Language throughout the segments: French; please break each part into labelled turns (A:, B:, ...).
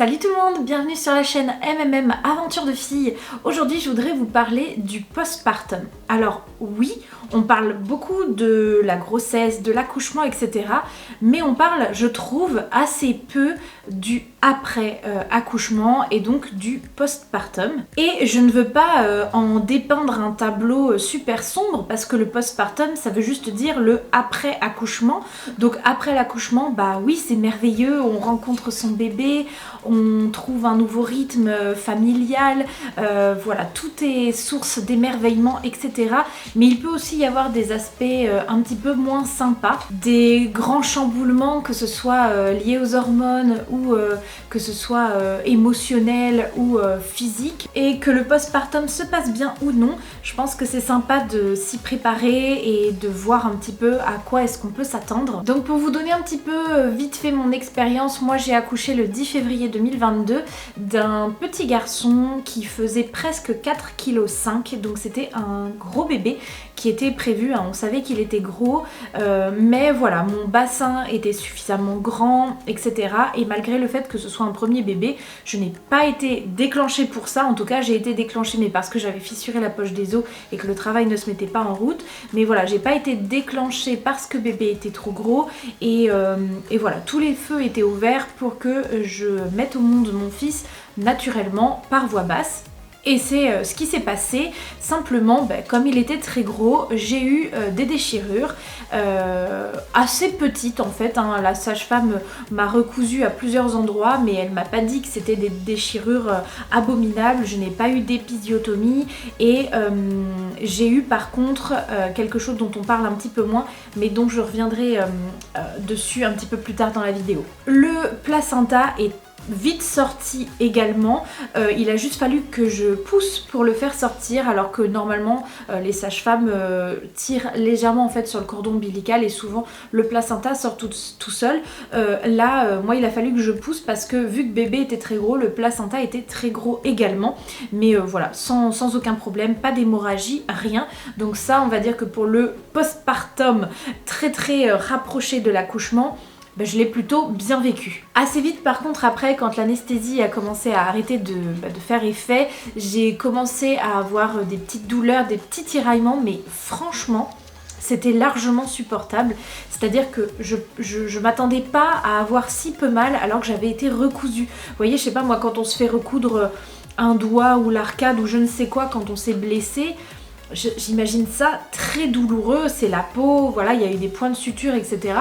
A: Salut tout le monde, bienvenue sur la chaîne MMM Aventure de filles. Aujourd'hui je voudrais vous parler du postpartum. Alors oui, on parle beaucoup de la grossesse, de l'accouchement, etc. Mais on parle, je trouve, assez peu du après accouchement et donc du postpartum. Et je ne veux pas en dépeindre un tableau super sombre parce que le postpartum ça veut juste dire le après accouchement. Donc après l'accouchement, bah oui c'est merveilleux, on rencontre son bébé, on trouve un nouveau rythme familial, voilà, tout est source d'émerveillement, etc. Mais il peut aussi y avoir des aspects un petit peu moins sympas, des grands chamboulements, que ce soit liés aux hormones ou que ce soit émotionnel ou physique. Et que le postpartum se passe bien ou non, je pense que c'est sympa de s'y préparer et de voir un petit peu à quoi est-ce qu'on peut s'attendre. Donc pour vous donner un petit peu vite fait mon expérience, moi j'ai accouché le 10 février 2022 d'un petit garçon qui faisait presque 4,5 kg, donc c'était un gros bébé qui était prévu, hein. On savait qu'il était gros, mais voilà, mon bassin était suffisamment grand, etc. Et malgré le fait que ce soit un premier bébé, je n'ai pas été déclenchée pour ça, en tout cas j'ai été déclenchée mais parce que j'avais fissuré la poche des os et que le travail ne se mettait pas en route, mais voilà, j'ai pas été déclenchée parce que bébé était trop gros et voilà, tous les feux étaient ouverts pour que je mette au monde mon fils naturellement par voie basse. Et c'est ce qui s'est passé, simplement comme il était très gros, j'ai eu des déchirures assez petites en fait, hein. La sage-femme m'a recousu à plusieurs endroits mais elle m'a pas dit que c'était des déchirures abominables, je n'ai pas eu d'épisiotomie et j'ai eu par contre quelque chose dont on parle un petit peu moins mais dont je reviendrai dessus un petit peu plus tard dans la vidéo. Le placenta est vite sorti également, il a juste fallu que je pousse pour le faire sortir alors que normalement les sages-femmes tirent légèrement en fait sur le cordon ombilical et souvent le placenta sort tout seul. Là moi il a fallu que je pousse parce que vu que bébé était très gros, le placenta était très gros également, mais voilà, sans aucun problème, pas d'hémorragie, rien. Donc ça on va dire que pour le postpartum très rapproché de l'accouchement, je l'ai plutôt bien vécu. Assez vite par contre après, quand l'anesthésie a commencé à arrêter de faire effet, j'ai commencé à avoir des petites douleurs, des petits tiraillements, mais franchement c'était largement supportable. C'est-à-dire que je m'attendais pas à avoir si peu mal alors que j'avais été recousue. Vous voyez, je sais pas moi, quand on se fait recoudre un doigt ou l'arcade ou je ne sais quoi quand on s'est blessé, j'imagine ça très douloureux, c'est la peau, voilà, il y a eu des points de suture, etc.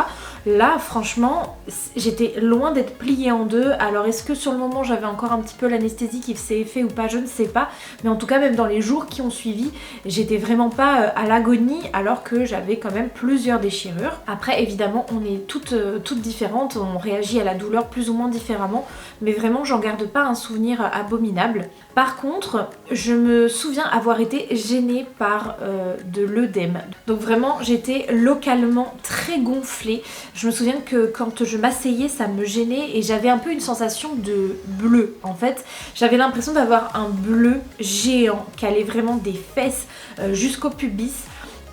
A: Là, franchement, j'étais loin d'être pliée en deux. Alors, est-ce que sur le moment, j'avais encore un petit peu l'anesthésie qui faisait effet ou pas? Je ne sais pas. Mais en tout cas, même dans les jours qui ont suivi, j'étais vraiment pas à l'agonie alors que j'avais quand même plusieurs déchirures. Après, évidemment, on est toutes différentes. On réagit à la douleur plus ou moins différemment. Mais vraiment, j'en garde pas un souvenir abominable. Par contre, je me souviens avoir été gênée par de l'œdème. Donc vraiment, j'étais localement très gonflée. Je me souviens que quand je m'asseyais, ça me gênait et j'avais un peu une sensation de bleu. En fait, j'avais l'impression d'avoir un bleu géant qui allait vraiment des fesses jusqu'au pubis.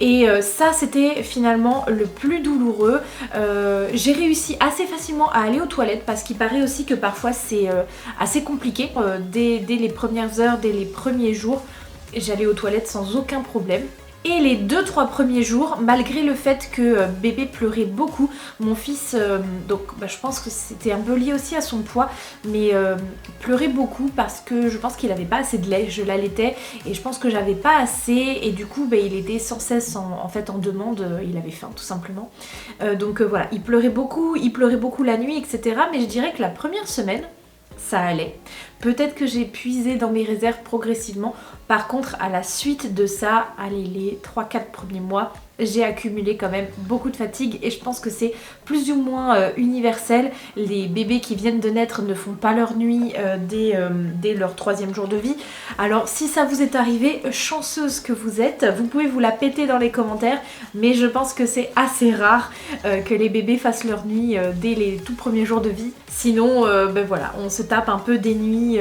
A: Et ça c'était finalement le plus douloureux. J'ai réussi assez facilement à aller aux toilettes parce qu'il paraît aussi que parfois c'est assez compliqué. Dès les premières heures, dès les premiers jours, j'allais aux toilettes sans aucun problème. Et les 2-3 premiers jours, malgré le fait que bébé pleurait beaucoup, mon fils, donc je pense que c'était un peu lié aussi à son poids, mais pleurait beaucoup parce que je pense qu'il avait pas assez de lait, je l'allaitais et je pense que j'avais pas assez et du coup il était sans cesse en demande, il avait faim tout simplement. Donc voilà, il pleurait beaucoup la nuit, etc. Mais je dirais que la première semaine, ça allait. Peut-être que j'ai puisé dans mes réserves progressivement. Par contre, à la suite de ça, allez, les 3-4 premiers mois, j'ai accumulé quand même beaucoup de fatigue et je pense que c'est plus ou moins universel. Les bébés qui viennent de naître ne font pas leur nuit dès leur 3e jour de vie. Alors si ça vous est arrivé, chanceuse que vous êtes, vous pouvez vous la péter dans les commentaires, mais je pense que c'est assez rare que les bébés fassent leur nuit dès les tout premiers jours de vie. Sinon, voilà, on se tape un peu des nuits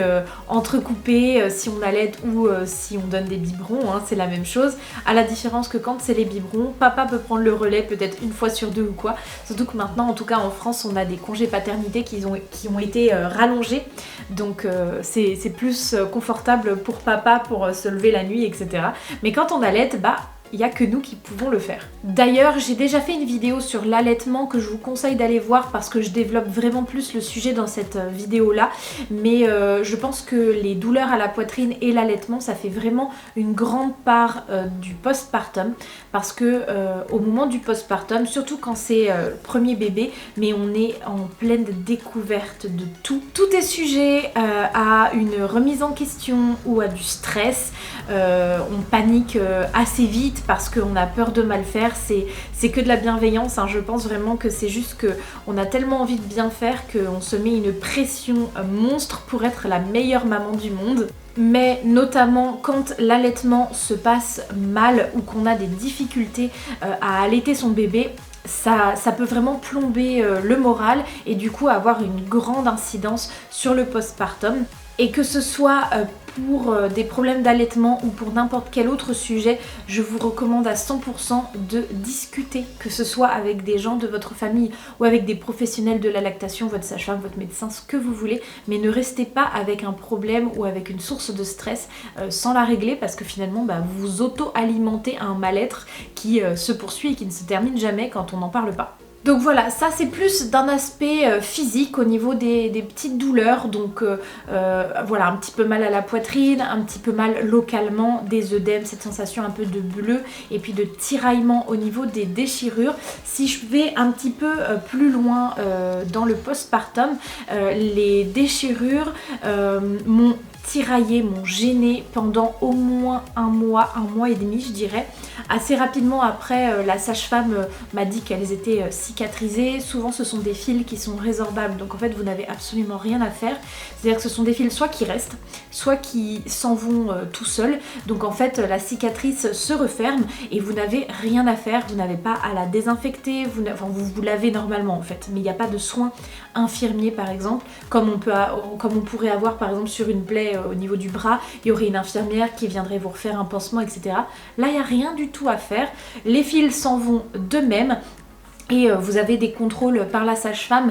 A: entrecoupées si on allaite ou si on donne des biberons, hein, c'est la même chose. À la différence que quand c'est les biberons, long, papa peut prendre le relais peut-être une fois sur deux ou quoi. Surtout que maintenant, en tout cas en France, on a des congés paternité qui ont été rallongés. Donc c'est plus confortable pour papa pour se lever la nuit, etc. Mais quand on allait, bah il n'y a que nous qui pouvons le faire. D'ailleurs, j'ai déjà fait une vidéo sur l'allaitement que je vous conseille d'aller voir parce que je développe vraiment plus le sujet dans cette vidéo-là. Mais je pense que les douleurs à la poitrine et l'allaitement, ça fait vraiment une grande part du postpartum. Parce que au moment du postpartum, surtout quand c'est le premier bébé, mais on est en pleine découverte de tout. Tout est sujet à une remise en question ou à du stress. On panique assez vite parce qu'on a peur de mal faire, c'est que de la bienveillance, hein. Je pense vraiment que c'est juste qu'on a tellement envie de bien faire qu'on se met une pression monstre pour être la meilleure maman du monde. Mais notamment quand l'allaitement se passe mal ou qu'on a des difficultés à allaiter son bébé, ça peut vraiment plomber le moral et du coup avoir une grande incidence sur le postpartum. Et que ce soit pour des problèmes d'allaitement ou pour n'importe quel autre sujet, je vous recommande à 100% de discuter, que ce soit avec des gens de votre famille ou avec des professionnels de la lactation, votre sage-femme, votre médecin, ce que vous voulez, mais ne restez pas avec un problème ou avec une source de stress sans la régler parce que finalement vous vous auto-alimentez un mal-être qui se poursuit et qui ne se termine jamais quand on n'en parle pas. Donc voilà, ça c'est plus d'un aspect physique au niveau des petites douleurs, donc voilà, un petit peu mal à la poitrine, un petit peu mal localement, des œdèmes, cette sensation un peu de bleu et puis de tiraillement au niveau des déchirures. Si je vais un petit peu plus loin dans le postpartum, les déchirures m'ont tiraillé, m'ont gêné pendant au moins un mois et demi je dirais. Assez rapidement après, la sage-femme m'a dit qu'elles étaient cicatrisées. Souvent ce sont des fils qui sont résorbables, donc en fait vous n'avez absolument rien à faire. C'est-à-dire que ce sont des fils soit qui restent, soit qui s'en vont tout seuls. Donc en fait la cicatrice se referme et vous n'avez rien à faire, vous n'avez pas à la désinfecter, vous lavez normalement en fait, mais il n'y a pas de soins infirmiers par exemple, comme on pourrait avoir par exemple sur une plaie au niveau du bras, il y aurait une infirmière qui viendrait vous refaire un pansement, etc. Là, il n'y a rien du tout à faire. Les fils s'en vont d'eux-mêmes. Et vous avez des contrôles par la sage-femme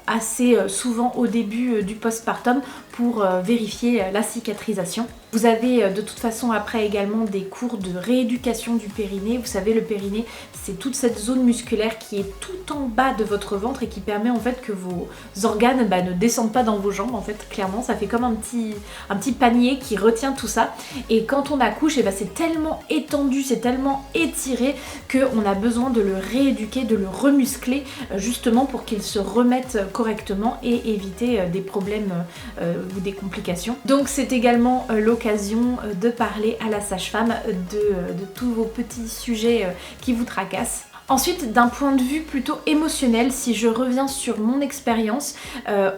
A: assez souvent au début du postpartum pour vérifier la cicatrisation. Vous avez de toute façon après également des cours de rééducation du périnée. Vous savez, le périnée, c'est toute cette zone musculaire qui est tout en bas de votre ventre et qui permet en fait que vos organes ne descendent pas dans vos jambes. En fait, clairement, ça fait comme un petit panier qui retient tout ça. Et quand on accouche, c'est tellement étendu, c'est tellement étiré qu'on a besoin de le rééduquer, de le remuscler justement pour qu'il se remette correctement et éviter des problèmes ou des complications. Donc c'est également l'occasion de parler à la sage-femme de tous vos petits sujets qui vous tracassent. Ensuite, d'un point de vue plutôt émotionnel, si je reviens sur mon expérience,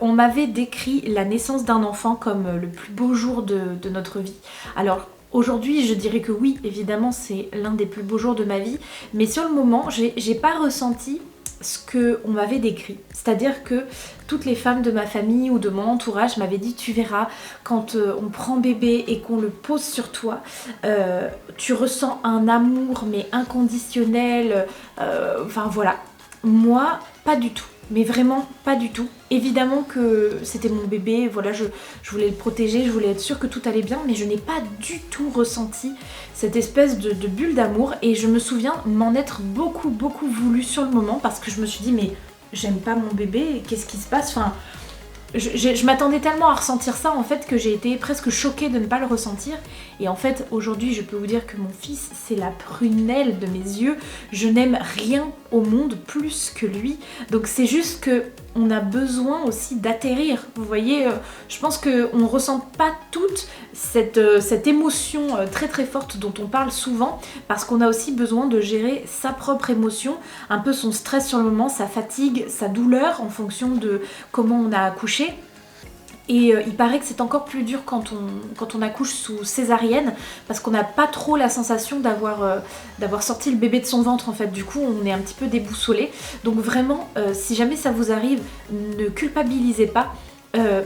A: on m'avait décrit la naissance d'un enfant comme le plus beau jour de notre vie. Alors, aujourd'hui, je dirais que oui, évidemment, c'est l'un des plus beaux jours de ma vie, mais sur le moment, j'ai pas ressenti ce qu'on m'avait décrit. C'est-à-dire que toutes les femmes de ma famille ou de mon entourage m'avaient dit: tu verras, quand on prend bébé et qu'on le pose sur toi, tu ressens un amour mais inconditionnel, enfin voilà. Moi, pas du tout. Mais vraiment pas du tout. Évidemment que c'était mon bébé, voilà, je voulais le protéger, je voulais être sûre que tout allait bien, mais je n'ai pas du tout ressenti cette espèce de bulle d'amour et je me souviens m'en être beaucoup voulu sur le moment parce que je me suis dit mais j'aime pas mon bébé, qu'est-ce qui se passe, enfin... Je m'attendais tellement à ressentir ça en fait que j'ai été presque choquée de ne pas le ressentir. Et en fait aujourd'hui je peux vous dire que mon fils c'est la prunelle de mes yeux. Je n'aime rien au monde plus que lui. Donc c'est juste que on a besoin aussi d'atterrir. Vous voyez, je pense qu'on ne ressent pas toute cette émotion très forte dont on parle souvent parce qu'on a aussi besoin de gérer sa propre émotion, un peu son stress sur le moment, sa fatigue, sa douleur en fonction de comment on a accouché. Et il paraît que c'est encore plus dur quand on accouche sous césarienne parce qu'on n'a pas trop la sensation d'avoir sorti le bébé de son ventre en fait. Du coup on est un petit peu déboussolé. Donc vraiment si jamais ça vous arrive, ne culpabilisez pas.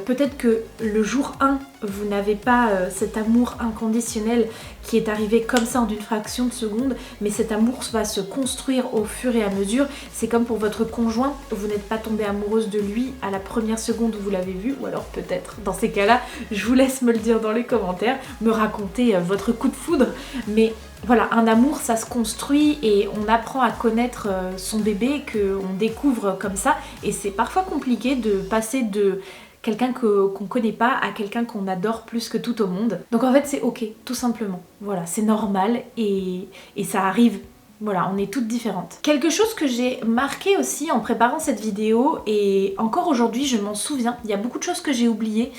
A: Peut-être que le jour 1 vous n'avez pas cet amour inconditionnel qui est arrivé comme ça en une fraction de seconde, mais cet amour va se construire au fur et à mesure. C'est comme pour votre conjoint, vous n'êtes pas tombée amoureuse de lui à la première seconde où vous l'avez vu, ou alors peut-être dans ces cas-là, je vous laisse me le dire dans les commentaires, me raconter votre coup de foudre, mais voilà, un amour ça se construit et on apprend à connaître son bébé, qu'on découvre comme ça, et c'est parfois compliqué de passer de quelqu'un qu'on connaît pas à quelqu'un qu'on adore plus que tout au monde. Donc en fait c'est ok, tout simplement. Voilà, c'est normal et ça arrive. Voilà, on est toutes différentes. Quelque chose que j'ai marqué aussi en préparant cette vidéo, et encore aujourd'hui je m'en souviens, il y a beaucoup de choses que j'ai oubliées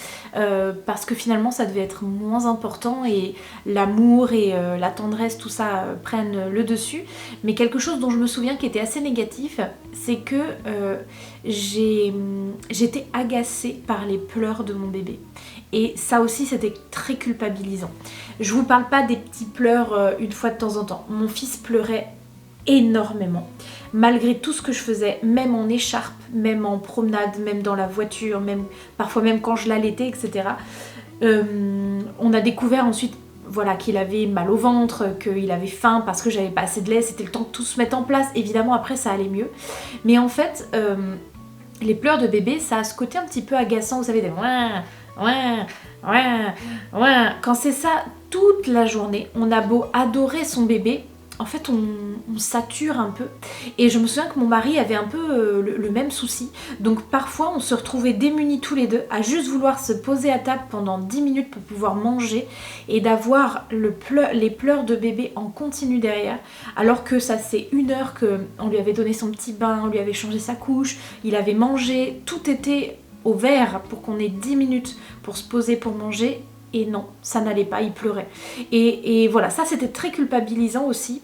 A: parce que finalement ça devait être moins important et l'amour et la tendresse, tout ça prennent le dessus. Mais quelque chose dont je me souviens qui était assez négatif, c'est que j'étais agacée par les pleurs de mon bébé. Et ça aussi c'était très culpabilisant. Je vous parle pas des petits pleurs une fois de temps en temps. Mon fils pleurait énormément. Malgré tout ce que je faisais, même en écharpe, même en promenade, même dans la voiture, parfois même quand je l'allaitais, etc. On a découvert ensuite voilà, qu'il avait mal au ventre, qu'il avait faim parce que j'avais pas assez de lait. C'était le temps que tout se mette en place. Évidemment après ça allait mieux. Mais en fait, les pleurs de bébé, ça a ce côté un petit peu agaçant. Vous savez, des ouais. Quand c'est ça toute la journée, on a beau adorer son bébé, en fait on sature un peu. Et je me souviens que mon mari avait un peu le même souci. Donc parfois on se retrouvait démunis tous les deux à juste vouloir se poser à table pendant 10 minutes pour pouvoir manger et d'avoir les pleurs de bébé en continu derrière. Alors que ça c'est 1 heure qu'on lui avait donné son petit bain, on lui avait changé sa couche, il avait mangé, tout était au vert pour qu'on ait 10 minutes pour se poser pour manger, et non, ça n'allait pas, il pleurait. Et voilà, ça c'était très culpabilisant aussi.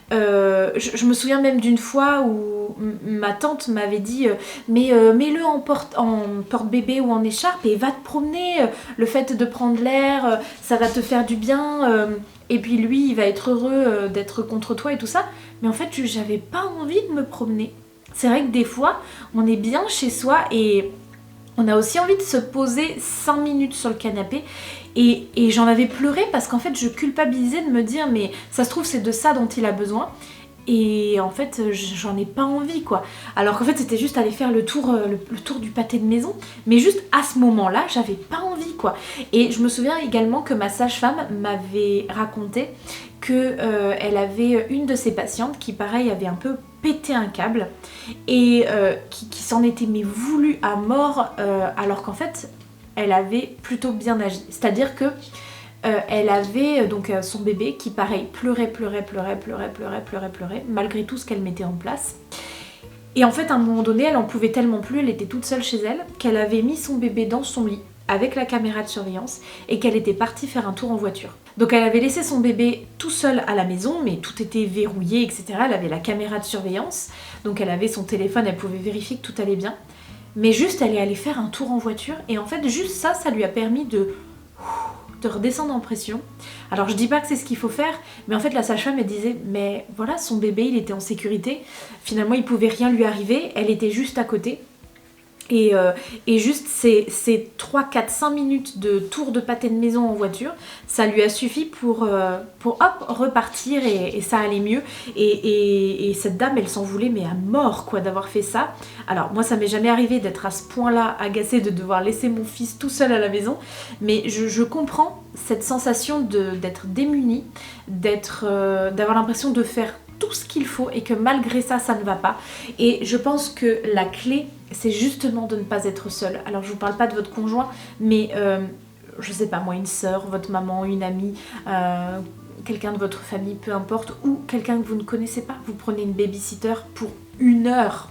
A: Je me souviens même d'une fois où ma tante m'avait dit mais mets-le en porte-bébé ou en écharpe et va te promener, le fait de prendre l'air, ça va te faire du bien, et puis lui il va être heureux d'être contre toi et tout ça. Mais en fait j'avais pas envie de me promener. C'est vrai que des fois on est bien chez soi et on a aussi envie de se poser 5 minutes sur le canapé, et j'en avais pleuré parce qu'en fait je culpabilisais de me dire mais ça se trouve c'est de ça dont il a besoin, et en fait j'en ai pas envie quoi. Alors qu'en fait c'était juste aller faire le tour du pâté de maison, mais juste à ce moment là j'avais pas envie quoi. Et je me souviens également que ma sage-femme m'avait raconté que elle avait une de ses patientes qui pareil avait un peu pété un câble et qui s'en était mais voulu à mort, alors qu'en fait elle avait plutôt bien agi. C'est-à-dire que elle avait donc son bébé qui pareil pleurait malgré tout ce qu'elle mettait en place. Et en fait à un moment donné elle en pouvait tellement plus, elle était toute seule chez elle, qu'elle avait mis son bébé dans son lit avec la caméra de surveillance et qu'elle était partie faire un tour en voiture. Donc elle avait laissé son bébé tout seul à la maison, mais tout était verrouillé, etc. Elle avait la caméra de surveillance, donc elle avait son téléphone, elle pouvait vérifier que tout allait bien. Mais juste elle est allée faire un tour en voiture, et en fait juste ça lui a permis de redescendre en pression. Alors je dis pas que c'est ce qu'il faut faire, mais en fait la sage-femme elle disait mais voilà, son bébé il était en sécurité, finalement il pouvait rien lui arriver, elle était juste à côté. Et juste ces 3, 4, 5 minutes de tour de pâté de maison en voiture, ça lui a suffi pour hop, repartir, et ça allait mieux. Et cette dame, elle s'en voulait mais à mort quoi d'avoir fait ça. Alors moi ça m'est jamais arrivé d'être à ce point-là agacée de devoir laisser mon fils tout seul à la maison, mais je comprends cette sensation d'être démunie, d'avoir l'impression de faire tout ce qu'il faut et que malgré ça, ça ne va pas. Et je pense que la clé, c'est justement de ne pas être seule. Alors je vous parle pas de votre conjoint, mais je sais pas moi, une sœur, votre maman, une amie, quelqu'un de votre famille, peu importe, ou quelqu'un que vous ne connaissez pas. Vous prenez une babysitter pour 1 heure,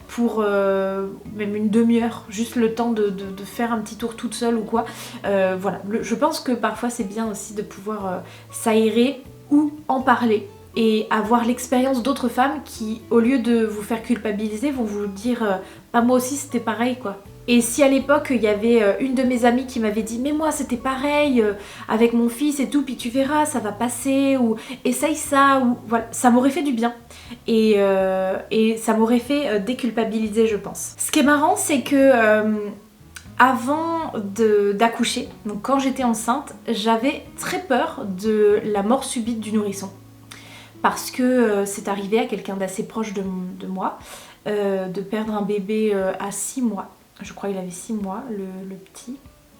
A: pour même une demi-heure, juste le temps de faire un petit tour toute seule ou quoi. Voilà, je pense que parfois c'est bien aussi de pouvoir s'aérer ou en parler, et avoir l'expérience d'autres femmes qui, au lieu de vous faire culpabiliser, vont vous dire bah moi aussi c'était pareil quoi. Et si à l'époque il y avait une de mes amies qui m'avait dit mais moi c'était pareil avec mon fils et tout, puis tu verras ça va passer, ou essaye ça, ou voilà, ça m'aurait fait du bien, et ça m'aurait fait déculpabiliser je pense. Ce qui est marrant c'est que avant d'accoucher, donc quand j'étais enceinte, j'avais très peur de la mort subite du nourrisson. Parce que c'est arrivé à quelqu'un d'assez proche de moi, de perdre un bébé à 6 mois. Je crois qu'il avait 6 mois, le petit,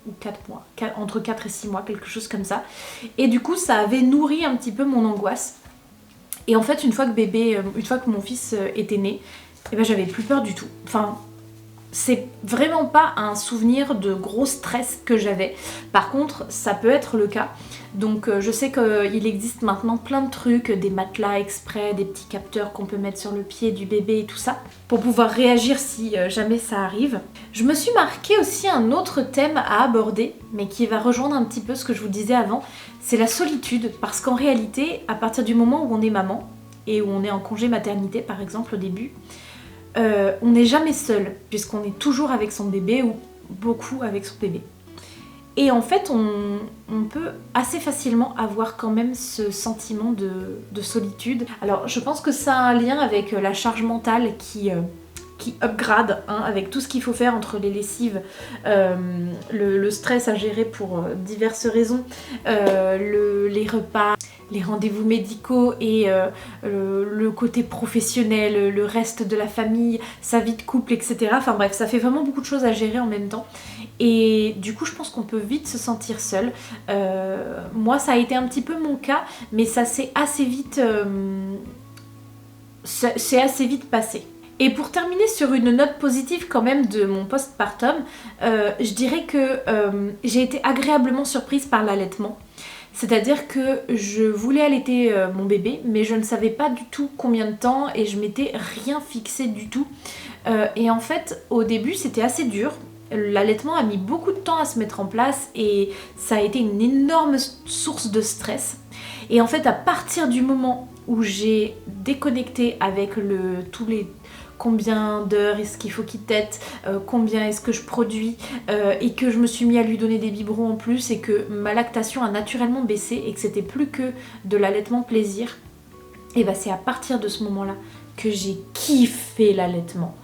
A: ou 4 mois, entre 4 et 6 mois, quelque chose comme ça. Et du coup, ça avait nourri un petit peu mon angoisse. Et en fait, une fois que mon fils était né, eh ben, j'avais plus peur du tout. Enfin, c'est vraiment pas un souvenir de gros stress que j'avais. Par contre, ça peut être le cas. Donc je sais qu'il existe maintenant plein de trucs, des matelas exprès, des petits capteurs qu'on peut mettre sur le pied du bébé et tout ça, pour pouvoir réagir si jamais ça arrive. Je me suis marqué aussi un autre thème à aborder, mais qui va rejoindre un petit peu ce que je vous disais avant, c'est la solitude. Parce qu'en réalité, à partir du moment où on est maman, et où on est en congé maternité par exemple au début, on n'est jamais seul, puisqu'on est toujours avec son bébé ou beaucoup avec son bébé. Et en fait, on peut assez facilement avoir quand même ce sentiment de solitude. Alors, je pense que ça a un lien avec la charge mentale qui upgrade, hein, avec tout ce qu'il faut faire entre les lessives, le stress à gérer pour diverses raisons, les repas, les rendez-vous médicaux et le côté professionnel, le reste de la famille, sa vie de couple, etc. Enfin bref, ça fait vraiment beaucoup de choses à gérer en même temps. Et du coup, je pense qu'on peut vite se sentir seul. Moi, ça a été un petit peu mon cas, mais ça s'est assez vite, passé. Et pour terminer sur une note positive quand même de mon postpartum, je dirais que j'ai été agréablement surprise par l'allaitement. C'est-à-dire que je voulais allaiter mon bébé, mais je ne savais pas du tout combien de temps et je m'étais rien fixé du tout. Et en fait, au début, c'était assez dur. L'allaitement a mis beaucoup de temps à se mettre en place et ça a été une énorme source de stress. Et en fait, à partir du moment où j'ai déconnecté avec tous les combien d'heures est-ce qu'il faut qu'il tète, combien est-ce que je produis, et que je me suis mis à lui donner des biberons en plus et que ma lactation a naturellement baissé et que c'était plus que de l'allaitement plaisir, et bah c'est à partir de ce moment-là que j'ai kiffé l'allaitement.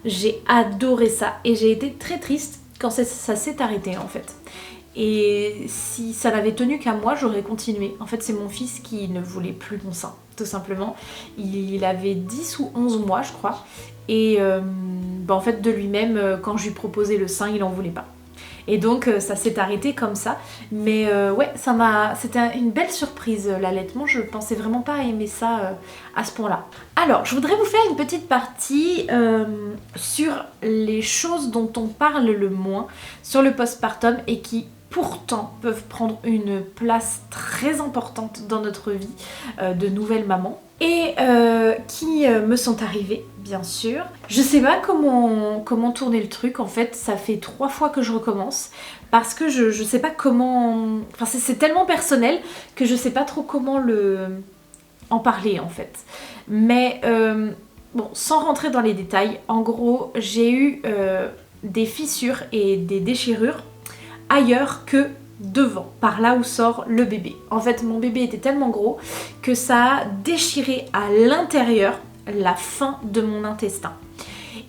A: J'ai adoré ça et j'ai été très triste quand ça s'est arrêté en fait. Et si ça n'avait tenu qu'à moi, j'aurais continué. En fait, c'est mon fils qui ne voulait plus mon sein, tout simplement. Il avait 10 ou 11 mois, je crois. Et en fait, de lui-même, quand je lui proposais le sein, il n'en voulait pas. Et donc, ça s'est arrêté comme ça. Mais ouais, c'était une belle surprise, l'allaitement. Je pensais vraiment pas aimer ça à ce point-là. Alors, je voudrais vous faire une petite partie sur les choses dont on parle le moins sur le postpartum et qui pourtant peuvent prendre une place très importante dans notre vie de nouvelle maman et qui me sont arrivées, bien sûr. Je sais pas comment tourner le truc, en fait, ça fait 3 fois que je recommence parce que je sais pas comment... Enfin, c'est tellement personnel que je sais pas trop comment en parler, en fait. Mais bon, sans rentrer dans les détails, en gros, j'ai eu des fissures et des déchirures ailleurs que devant, par là où sort le bébé. En fait, mon bébé était tellement gros que ça a déchiré à l'intérieur la fin de mon intestin.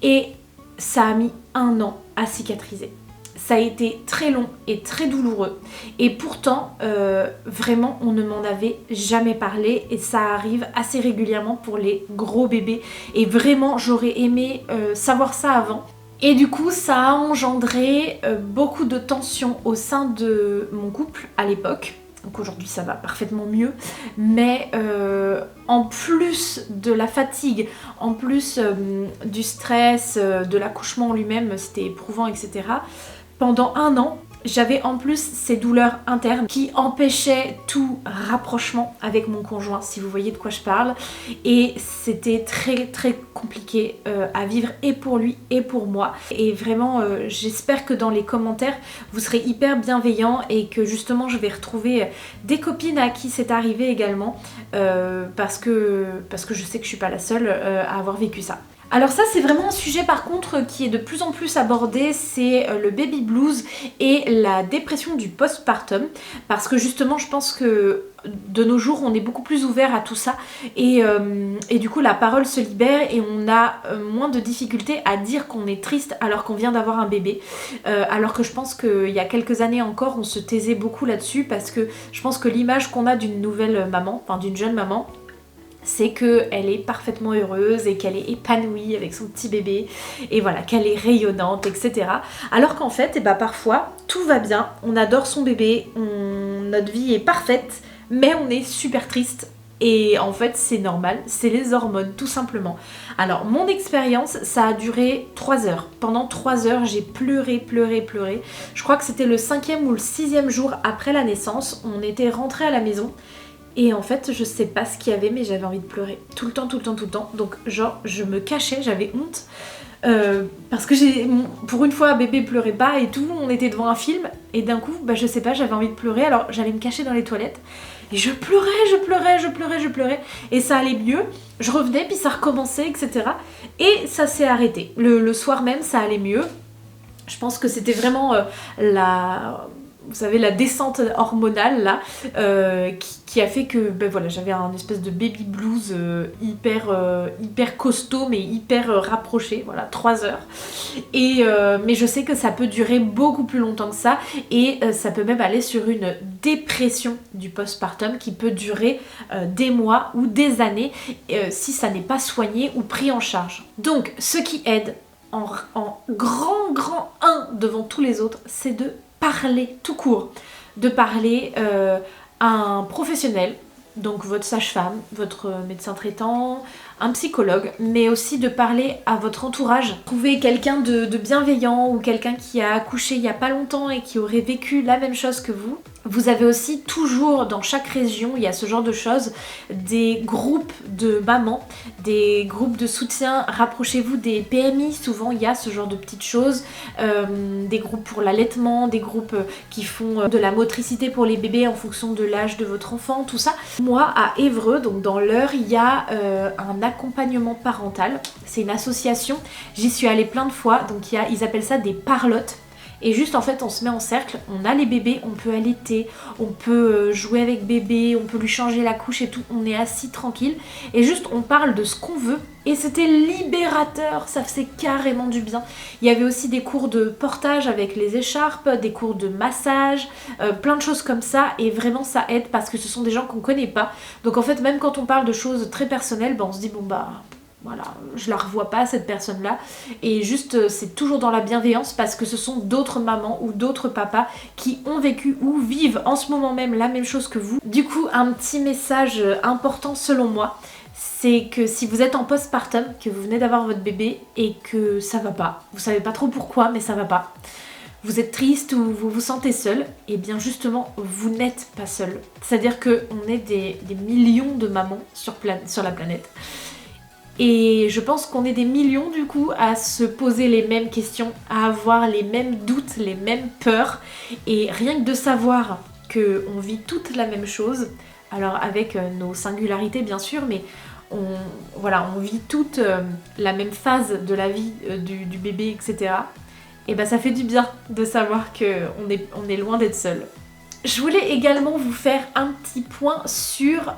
A: Et ça a mis 1 an à cicatriser. Ça a été très long et très douloureux. Et pourtant, vraiment, on ne m'en avait jamais parlé. Et ça arrive assez régulièrement pour les gros bébés. Et vraiment, j'aurais aimé savoir ça avant. Et du coup, ça a engendré beaucoup de tensions au sein de mon couple à l'époque. Donc aujourd'hui, ça va parfaitement mieux. Mais en plus de la fatigue, en plus du stress, de l'accouchement en lui-même, c'était éprouvant, etc. Pendant 1 an, j'avais en plus ces douleurs internes qui empêchaient tout rapprochement avec mon conjoint, si vous voyez de quoi je parle. Et c'était très très compliqué à vivre et pour lui et pour moi. Et vraiment, j'espère que dans les commentaires, vous serez hyper bienveillants et que justement je vais retrouver des copines à qui c'est arrivé également. Parce que je sais que je suis pas la seule à avoir vécu ça. Alors ça c'est vraiment un sujet par contre qui est de plus en plus abordé, c'est le baby blues et la dépression du postpartum, parce que justement je pense que de nos jours on est beaucoup plus ouvert à tout ça et du coup la parole se libère et on a moins de difficultés à dire qu'on est triste alors qu'on vient d'avoir un bébé, alors que je pense qu'il y a quelques années encore on se taisait beaucoup là-dessus, parce que je pense que l'image qu'on a d'une nouvelle maman, enfin d'une jeune maman, c'est qu'elle est parfaitement heureuse et qu'elle est épanouie avec son petit bébé et voilà, qu'elle est rayonnante, etc. Alors qu'en fait, parfois, tout va bien, on adore son bébé, notre vie est parfaite, mais on est super triste. Et en fait, c'est normal, c'est les hormones, tout simplement. Alors, mon expérience, ça a duré 3 heures. Pendant 3 heures, j'ai pleuré. Je crois que c'était le 5e ou le 6e jour après la naissance. On était rentrés à la maison. Et en fait, je sais pas ce qu'il y avait, mais j'avais envie de pleurer tout le temps. Donc, genre, je me cachais, j'avais honte. Parce que pour une fois, bébé pleurait pas et tout, on était devant un film. Et d'un coup, je sais pas, j'avais envie de pleurer, alors j'allais me cacher dans les toilettes. Et je pleurais. Et ça allait mieux. Je revenais, puis ça recommençait, etc. Et ça s'est arrêté. Le soir même, ça allait mieux. Je pense que c'était vraiment vous savez, la descente hormonale là, qui a fait que voilà, j'avais un espèce de baby blues hyper costaud mais hyper rapproché, voilà, 3 heures. Mais je sais que ça peut durer beaucoup plus longtemps que ça et ça peut même aller sur une dépression du postpartum qui peut durer des mois ou des années si ça n'est pas soigné ou pris en charge. Donc ce qui aide en grand 1 devant tous les autres, c'est de parler tout court, de parler à un professionnel, donc votre sage-femme, votre médecin traitant, un psychologue, mais aussi de parler à votre entourage. Trouver quelqu'un de bienveillant ou quelqu'un qui a accouché il n'y a pas longtemps et qui aurait vécu la même chose que vous. Vous avez aussi toujours, dans chaque région, il y a ce genre de choses, des groupes de mamans, des groupes de soutien. Rapprochez-vous des PMI, souvent il y a ce genre de petites choses, des groupes pour l'allaitement, des groupes qui font de la motricité pour les bébés en fonction de l'âge de votre enfant, tout ça. Moi, à Évreux, donc dans l'Eure, il y a un accompagnement parental. C'est une association, j'y suis allée plein de fois, donc ils appellent ça des parlottes. Et juste en fait on se met en cercle, on a les bébés, on peut allaiter, on peut jouer avec bébé, on peut lui changer la couche et tout, on est assis tranquille et juste on parle de ce qu'on veut et c'était libérateur, ça faisait carrément du bien. Il y avait aussi des cours de portage avec les écharpes, des cours de massage, plein de choses comme ça et vraiment ça aide parce que ce sont des gens qu'on connaît pas. Donc en fait même quand on parle de choses très personnelles, on se dit voilà, je la revois pas cette personne-là et juste c'est toujours dans la bienveillance parce que ce sont d'autres mamans ou d'autres papas qui ont vécu ou vivent en ce moment même la même chose que vous. Du coup, un petit message important selon moi, c'est que si vous êtes en postpartum, que vous venez d'avoir votre bébé et que ça va pas, vous savez pas trop pourquoi mais ça va pas, vous êtes triste ou vous vous sentez seul, et bien justement vous n'êtes pas seul. C'est-à-dire qu'on est des millions de mamans sur la planète. Et je pense qu'on est des millions du coup à se poser les mêmes questions, à avoir les mêmes doutes, les mêmes peurs. Et rien que de savoir qu'on vit toutes la même chose, alors avec nos singularités bien sûr, mais on vit toutes la même phase de la vie du bébé, etc. Et ça fait du bien de savoir qu'on est loin d'être seul. Je voulais également vous faire un petit point sur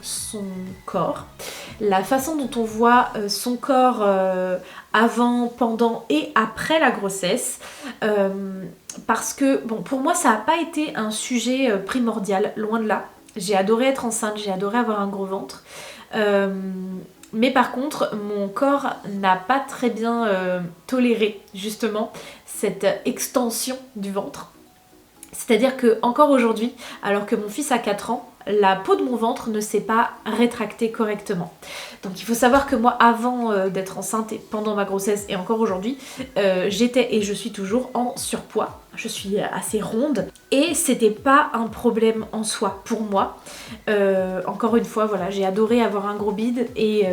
A: son corps, la façon dont on voit son corps avant, pendant et après la grossesse, parce que pour moi ça n'a pas été un sujet primordial, loin de là. J'ai adoré être enceinte, j'ai adoré avoir un gros ventre, mais par contre mon corps n'a pas très bien toléré justement cette extension du ventre. C'est-à-dire que encore aujourd'hui, alors que mon fils a 4 ans, la peau de mon ventre ne s'est pas rétractée correctement. Donc il faut savoir que moi, avant d'être enceinte et pendant ma grossesse et encore aujourd'hui, j'étais et je suis toujours en surpoids. Je suis assez ronde et c'était pas un problème en soi pour moi. Encore une fois, voilà, j'ai adoré avoir un gros bide et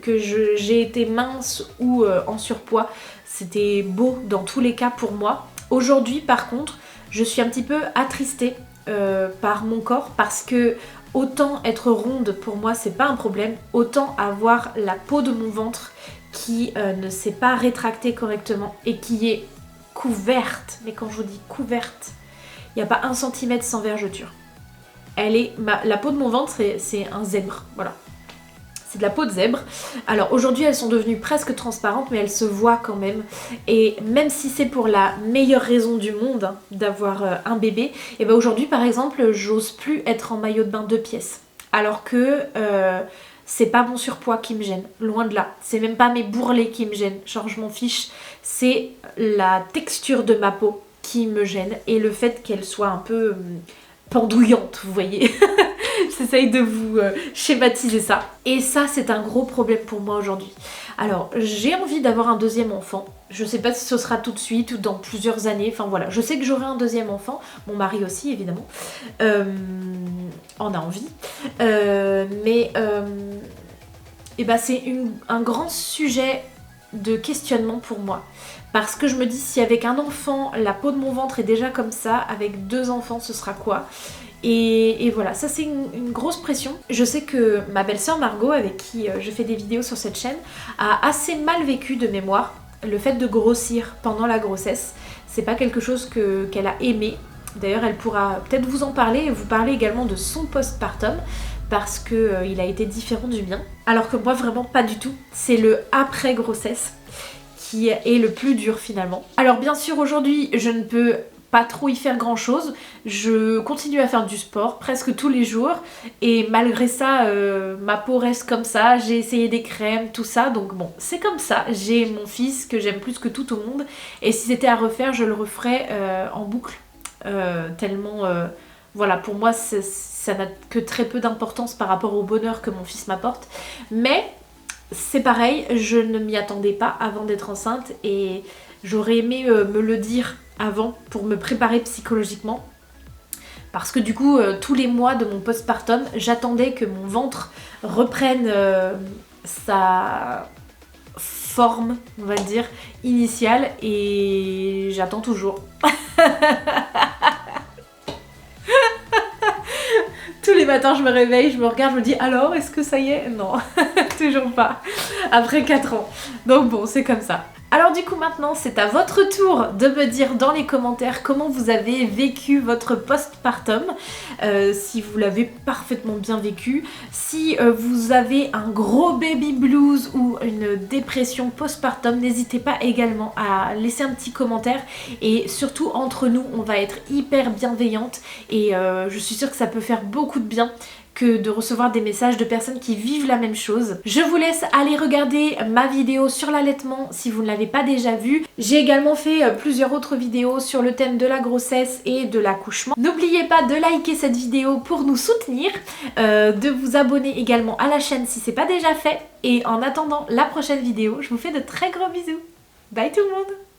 A: que j'ai été mince ou en surpoids, c'était beau dans tous les cas pour moi. Aujourd'hui, par contre, je suis un petit peu attristée par mon corps parce que autant être ronde pour moi c'est pas un problème, autant avoir la peau de mon ventre qui ne s'est pas rétractée correctement et qui est couverte. Mais quand je vous dis couverte, il n'y a pas 1 cm sans vergeture. La peau de mon ventre, c'est un zèbre, voilà. C'est de la peau de zèbre. Alors aujourd'hui, elles sont devenues presque transparentes, mais elles se voient quand même. Et même si c'est pour la meilleure raison du monde hein, d'avoir un bébé, et ben aujourd'hui, par exemple, j'ose plus être en maillot de bain 2 pièces. Alors que c'est pas mon surpoids qui me gêne, loin de là. C'est même pas mes bourrelets qui me gênent, genre je m'en fiche. C'est la texture de ma peau qui me gêne et le fait qu'elle soit un peu pendouillante, vous voyez. J'essaye de vous schématiser ça. Et ça, c'est un gros problème pour moi aujourd'hui. Alors, j'ai envie d'avoir un 2e enfant. Je sais pas si ce sera tout de suite ou dans plusieurs années. Enfin voilà, je sais que j'aurai un 2e enfant. Mon mari aussi, évidemment. En a envie. Et bah, c'est un grand sujet de questionnement pour moi. Parce que je me dis, si avec un enfant, la peau de mon ventre est déjà comme ça, avec 2 enfants, ce sera quoi ? Et voilà, ça c'est une grosse pression. Je sais que ma belle-sœur Margot, avec qui je fais des vidéos sur cette chaîne, a assez mal vécu de mémoire le fait de grossir pendant la grossesse. C'est pas quelque chose qu'elle a aimé. D'ailleurs, elle pourra peut-être vous en parler et vous parler également de son postpartum parce qu'il a été différent du mien. Alors que moi, vraiment pas du tout. C'est le après-grossesse qui est le plus dur finalement. Alors bien sûr, aujourd'hui, je ne peux pas trop y faire grand chose. Je continue à faire du sport presque tous les jours et malgré ça, ma peau reste comme ça. J'ai essayé des crèmes, tout ça, donc bon, c'est comme ça. J'ai mon fils que j'aime plus que tout au monde et si c'était à refaire, je le referais en boucle. Tellement, voilà, pour moi, ça n'a que très peu d'importance par rapport au bonheur que mon fils m'apporte. Mais c'est pareil, je ne m'y attendais pas avant d'être enceinte et j'aurais aimé me le dire avant pour me préparer psychologiquement. Parce que du coup, tous les mois de mon postpartum, j'attendais que mon ventre reprenne sa forme, on va dire, initiale et j'attends toujours. Tous les matins, je me réveille, je me regarde, je me dis alors, est-ce que ça y est? Non, toujours pas. Après 4 ans. Donc bon, c'est comme ça. Alors du coup maintenant c'est à votre tour de me dire dans les commentaires comment vous avez vécu votre postpartum, si vous l'avez parfaitement bien vécu, si vous avez un gros baby blues ou une dépression postpartum, n'hésitez pas également à laisser un petit commentaire et surtout entre nous on va être hyper bienveillante et je suis sûre que ça peut faire beaucoup de bien que de recevoir des messages de personnes qui vivent la même chose. Je vous laisse aller regarder ma vidéo sur l'allaitement si vous ne l'avez pas déjà vue. J'ai également fait plusieurs autres vidéos sur le thème de la grossesse et de l'accouchement. N'oubliez pas de liker cette vidéo pour nous soutenir, de vous abonner également à la chaîne si c'est pas déjà fait. Et en attendant la prochaine vidéo, je vous fais de très gros bisous. Bye tout le monde!